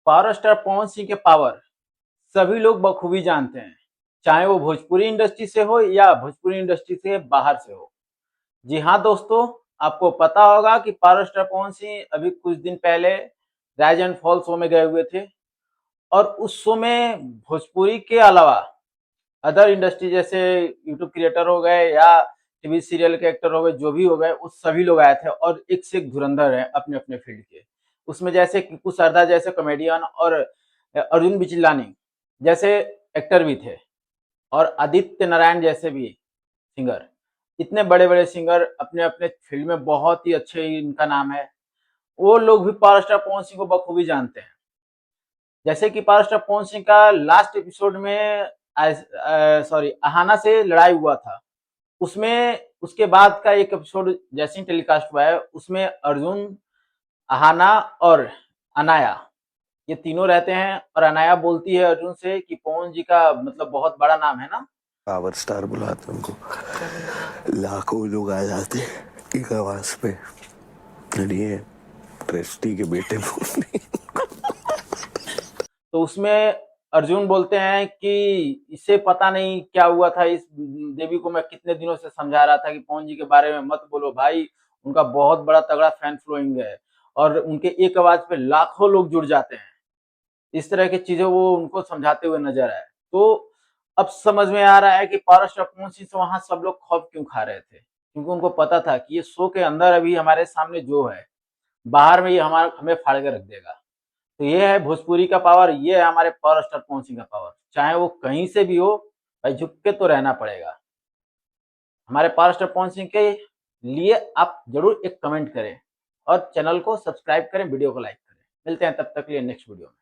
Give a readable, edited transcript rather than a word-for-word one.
Power star Pawan Singh के power सभी लोग बखूबी जानते हैं, चाहे वो भोजपुरी इंडस्ट्री से हो या भोजपुरी इंडस्ट्री से बाहर से हो। जी हाँ दोस्तों, आपको पता होगा कि पावर स्टार पवन सिंह अभी कुछ दिन पहले राइज एंड फॉल शो में गए हुए थे और उस शो में भोजपुरी के अलावा अदर इंडस्ट्री जैसे यूट्यूब क्रिएटर हो गए या टीवी सीरियल के एक्टर हो गए, जो भी हो गए, वो सभी लोग आए थे और एक से एक धुरंधर है अपने अपने फील्ड के। उसमें जैसे किप्पू सरदा जैसे कॉमेडियन और अर्जुन बिचलानी जैसे एक्टर भी थे और आदित्य नारायण जैसे भी सिंगर। इतने बड़े बड़े सिंगर अपने अपने फील्ड में बहुत ही अच्छे, इनका नाम है। वो लोग भी पावर स्टार पवन सिंह को बखूबी जानते हैं। जैसे कि पावर स्टार पवन सिंह का लास्ट एपिसोड में सॉरी अहाना से लड़ाई हुआ था, उसमें उसके बाद का एक एपिसोड जैसे ही टेलीकास्ट हुआ है, उसमें अर्जुन, अहाना और अनाया ये तीनों रहते हैं और अनाया बोलती है अर्जुन से कि पवन जी का मतलब बहुत बड़ा नाम है ना, पावर स्टार बुलाते उनको, लाखों लोग आ जाते एक आवाज पे, ये ट्रस्टी के बेटे बोलने। तो उसमें अर्जुन बोलते हैं कि इसे पता नहीं क्या हुआ था, इस देवी को मैं कितने दिनों से समझा रहा था कि पवन जी के बारे में मत बोलो भाई, उनका बहुत बड़ा तगड़ा फैन फॉलोइंग है और उनके एक आवाज पे लाखों लोग जुड़ जाते हैं। इस तरह की चीजें वो उनको समझाते हुए नजर आए। तो अब समझ में आ रहा है कि पावर स्टार पवन सिंह से वहां सब लोग खौफ क्यों खा रहे थे, क्योंकि उनको पता था कि ये शो के अंदर अभी हमारे सामने जो है, बाहर में ये हमारा हमें फाड़ के रख देगा। तो ये है भोजपुरी का पावर, ये है हमारे पावर स्टार पवन सिंह का पावर। चाहे वो कहीं से भी हो भाई, झुक के तो रहना पड़ेगा। हमारे पावर स्टार पवन सिंह के लिए आप जरूर एक कमेंट करें और चैनल को सब्सक्राइब करें, वीडियो को लाइक करें। मिलते हैं तब तक के लिए नेक्स्ट वीडियो में।